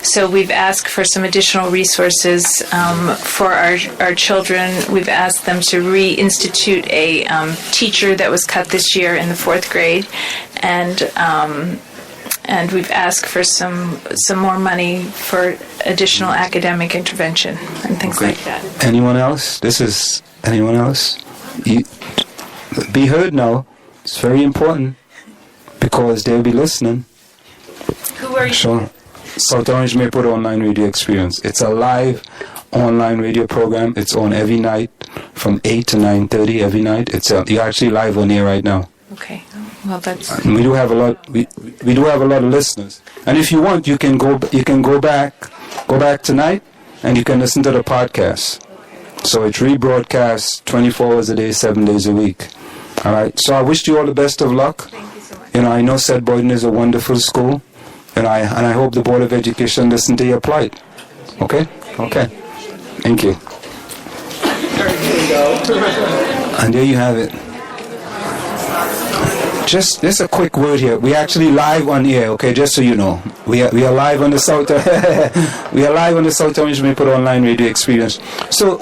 So we've asked for some additional resources for our children. We've asked them to reinstitute a teacher that was cut this year in the 4th grade, and we've asked for some more money for additional academic intervention and things like that. Anyone else? Anyone else? Be heard now. It's very important because they'll be listening. Who are you? Sure. South Orange Maple Online Radio Experience. It's a live online radio program. It's on every night from 8 to 9:30 every night. You're actually live on air right now. Okay. Well, that's. And we do have a lot. We do have a lot of listeners. And if you want, you can go back tonight, and you can listen to the podcast. So it's rebroadcast 24 hours a day, 7 days a week. All right. So I wish you all the best of luck. Thank you so much. I know St. Boyden is a wonderful school, and I hope the Board of Education listen to your plight. Okay. Okay. Thank you. And there you have it. Just a quick word here. We actually live on air, okay? Just so you know, we are live on the South. We are live on the South Orange Maple Online Radio Experience. So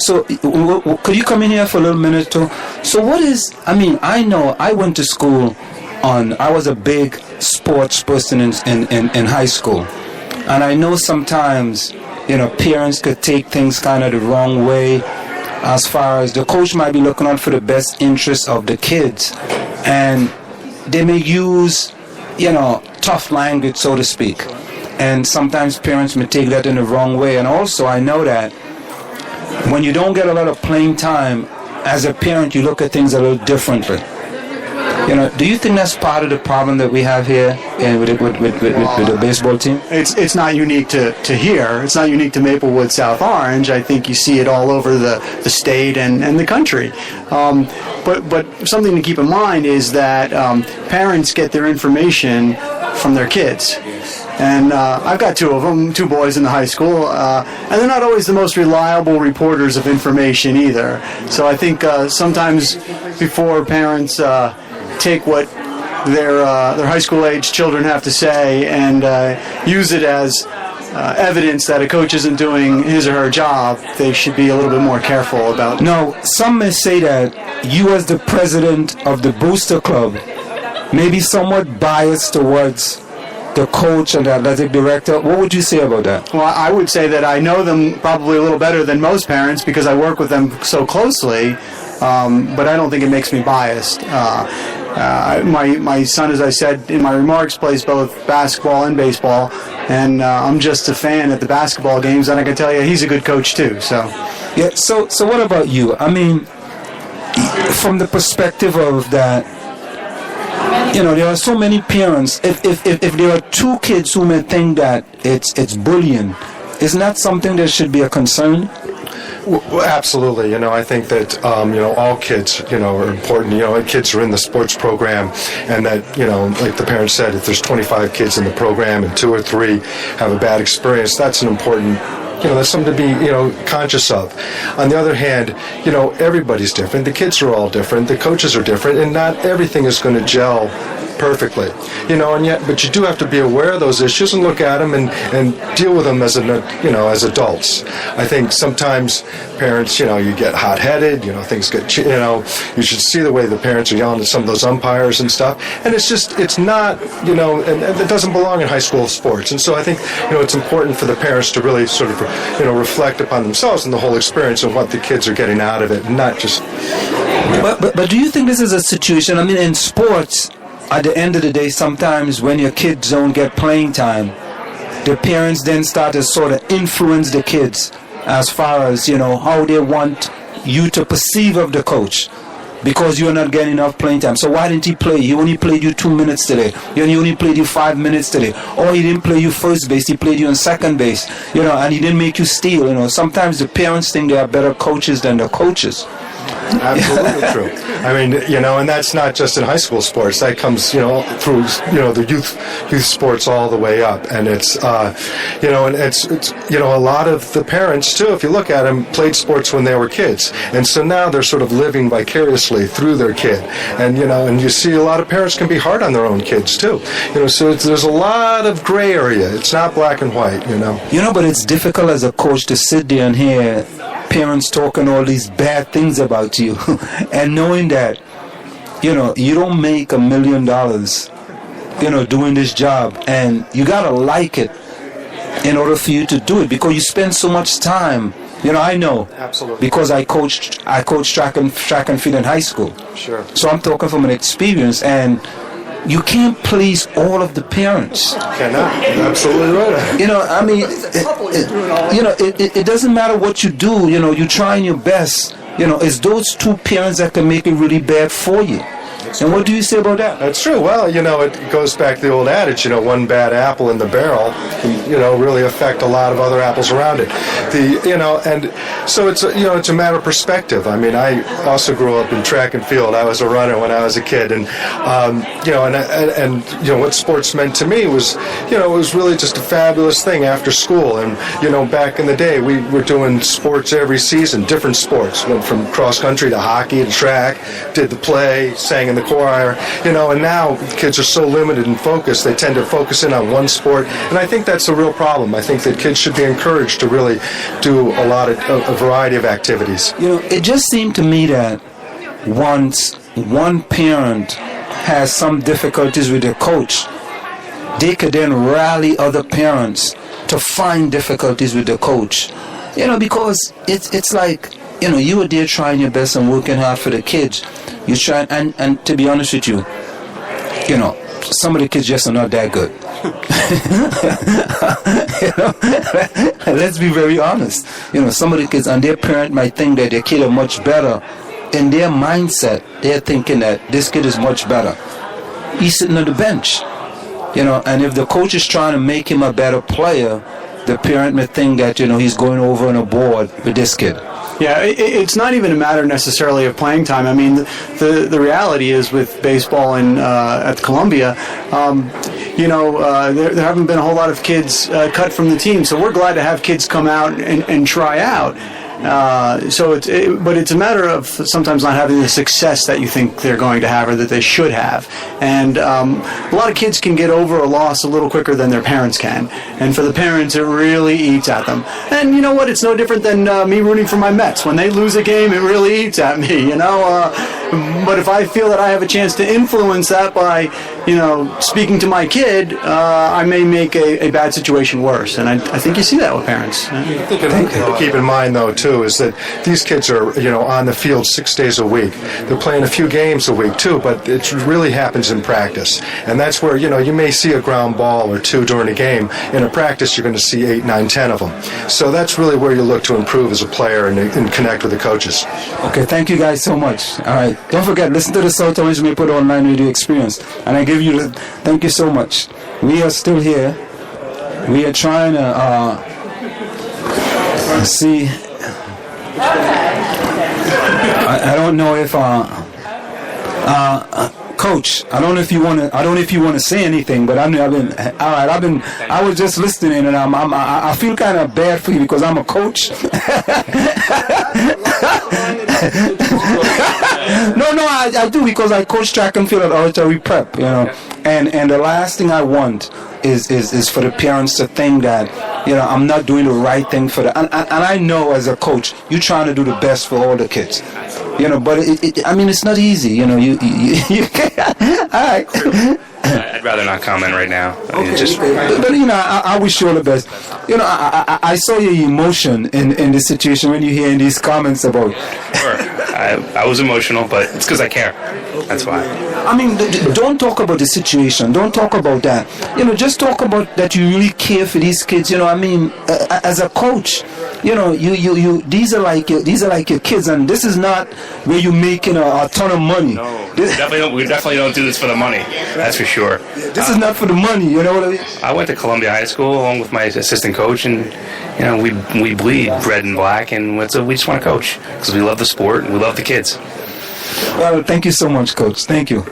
could you come in here for a little minute too? So what is? I know I went to school I was a big sports person in high school, and I know sometimes parents could take things kind of the wrong way, as far as the coach might be looking out for the best interests of the kids, and they may use, tough language, so to speak. And sometimes parents may take that in the wrong way. And also, I know that when you don't get a lot of playing time, as a parent, you look at things a little differently. Do you think that's part of the problem that we have here with the baseball team? It's not unique to here. It's not unique to Maplewood South Orange. I think you see it all over the state and the country. But something to keep in mind is that parents get their information from their kids. And I've got two of them, two boys in the high school, and they're not always the most reliable reporters of information either. So I think sometimes before parents take what their high school age children have to say and use it as evidence that a coach isn't doing his or her job, they should be a little bit more careful about. No, some may say that you as the president of the Booster Club may be somewhat biased towards the coach and the athletic director. What would you say about that? Well, I would say that I know them probably a little better than most parents because I work with them so closely, but I don't think it makes me biased. My son, as I said in my remarks, plays both basketball and baseball, and I'm just a fan at the basketball games, and I can tell you he's a good coach too. So, yeah. So what about you? From the perspective of that, there are so many parents. If there are two kids who may think that it's bullying, isn't that something that should be a concern? Well, absolutely. I think that, all kids, are important. Kids are in the sports program, and that, like the parent said, if there's 25 kids in the program and 2 or 3 have a bad experience, that's an important, that's something to be, conscious of. On the other hand, everybody's different. The kids are all different. The coaches are different, and not everything is going to gel perfectly, but you do have to be aware of those issues and look at them and deal with them as adults. I think sometimes parents, you get hot-headed, things get, you should see the way the parents are yelling at some of those umpires and stuff, and it's not, and it doesn't belong in high school sports. And so I think, it's important for the parents to really sort of, reflect upon themselves and the whole experience and what the kids are getting out of it, and not just. But do you think this is a situation? In sports, at the end of the day, sometimes when your kids don't get playing time, the parents then start to sort of influence the kids as far as, how they want you to perceive of the coach, because you're not getting enough playing time. So why didn't he play? He only played you 2 minutes today. He only played you 5 minutes today. Or he didn't play you first base, he played you on second base, and he didn't make you steal. Sometimes the parents think they are better coaches than the coaches. Absolutely true. I mean, and that's not just in high school sports. That comes, through, the youth sports all the way up. And it's, and it's a lot of the parents too, if you look at them, played sports when they were kids. And so now they're sort of living vicariously through their kid. And, and you see a lot of parents can be hard on their own kids too. So there's a lot of gray area. It's not black and white, But it's difficult as a coach to sit there and hear parents talking all these bad things about you and knowing that, you don't make $1 million, doing this job, and you gotta like it in order for you to do it because you spend so much time. I know. Absolutely. Because I coached track and field in high school. Sure. So I'm talking from an experience, and you can't please all of the parents. Cannot. You're absolutely right. It doesn't matter what you do. You're trying your best. It's those two parents that can make it really bad for you. And what do you say about that? That's true. Well, it goes back to the old adage, one bad apple in the barrel can, really affect a lot of other apples around it. And so it's, it's a matter of perspective. I mean, I also grew up in track and field. I was a runner when I was a kid. And, what sports meant to me was, it was really just a fabulous thing after school. And, back in the day, we were doing sports every season, different sports. Went from cross country to hockey to track, did the play, sang in the choir, and now kids are so limited in focus, they tend to focus in on one sport, and I think that's a real problem. I think that kids should be encouraged to really do a variety of activities. It just seemed to me that once one parent has some difficulties with their coach, they could then rally other parents to find difficulties with the coach, because it's like, you were there trying your best and working hard for the kids. You try, and to be honest with you, some of the kids just are not that good. Let's be very honest. Some of the kids and their parent might think that their kid are much better. In their mindset, they're thinking that this kid is much better. He's sitting on the bench, and if the coach is trying to make him a better player, the parent may think that, he's going over on a board with this kid. Yeah, it's not even a matter necessarily of playing time. I mean, the reality is with baseball and at Columbia, there haven't been a whole lot of kids cut from the team. So we're glad to have kids come out and try out. But it's a matter of sometimes not having the success that you think they're going to have or that they should have. And a lot of kids can get over a loss a little quicker than their parents can. And for the parents, it really eats at them. And you know what? It's no different than me rooting for my Mets. When they lose a game, it really eats at me, But if I feel that I have a chance to influence that by, speaking to my kid, I may make a bad situation worse. And I think you see that with parents. Keep in mind, though, too, is that these kids are, on the field 6 days a week. They're playing a few games a week, too, but it really happens in practice. And that's where, you may see a ground ball or two during a game. In a practice, you're going to see 8, 9, 10 of them. So that's really where you look to improve as a player and connect with the coaches. Okay, thank you guys so much. All right, don't forget, listen to the South Orange Maple Online Radio Experience. And I give you thank you so much. We are still here. We are trying to see. I don't know if Coach, I don't know if you want to say anything, but I was just listening, and I feel kind of bad for you because I'm a coach. No, I do, because I coach track and field at Archery Prep, and the last thing I want is for the parents to think that, I'm not doing the right thing for the, and I know as a coach, you're trying to do the best for all the kids, but it's not easy, you all right. I'd rather not comment right now. But I wish you all the best. I saw your emotion in this situation when you hear these comments about. Sure, I was emotional, but it's because I care. That's why. Don't talk about the situation. Don't talk about that. Just talk about that you really care for these kids. As a coach, you know, you these are like your kids, and this is not where you make, you know, a ton of money. No, we definitely don't do this for the money. That's for sure. This is not for the money, you know what I mean? I went to Columbia High School along with my assistant coach, and you know, we bleed red and black, and we just want to coach because we love the sport and we love the kids. Well, thank you so much, Coach. Thank you.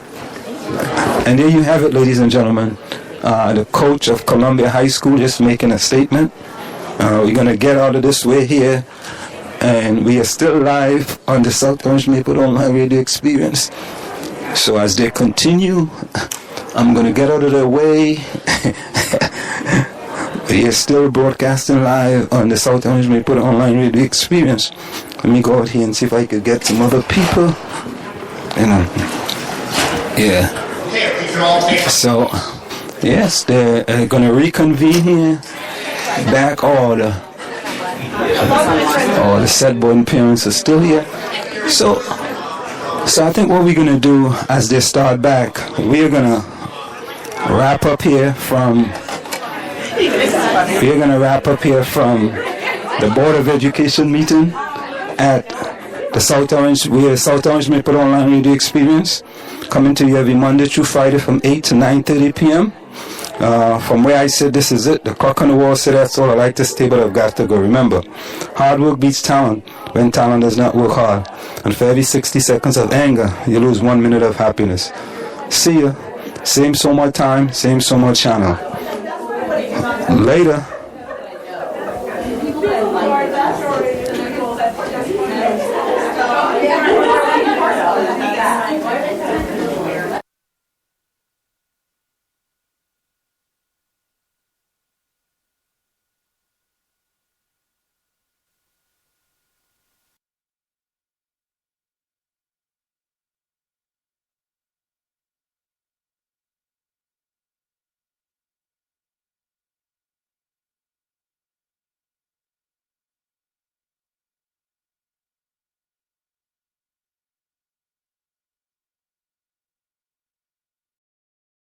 And there you have it, ladies and gentlemen. The coach of Columbia High School just making a statement. We're going to get out of this way here. And we are still live on the South Orange Maple Online Radio Experience. So as they continue, I'm going to get out of their way. We are still broadcasting live on the South Orange Maple Online Radio Experience. Let me go out here and see if I could get some other people. You know, yeah. So, yes, they're going to reconvene here. Back all the set boy and parents are still here. So I think what we're going to do as they start back, we're going to wrap up here from the Board of Education meeting at the South Orange Maple Online Radio Experience, coming to you every Monday through Friday from 8 to 9:30 p.m. From where I sit, this is it. The clock on the wall said that's all. I like this table. I've got to go. Remember, hard work beats talent when talent does not work hard. And for every 60 seconds of anger, you lose 1 minute of happiness. See ya. Same Soma time, same Soma channel. Later.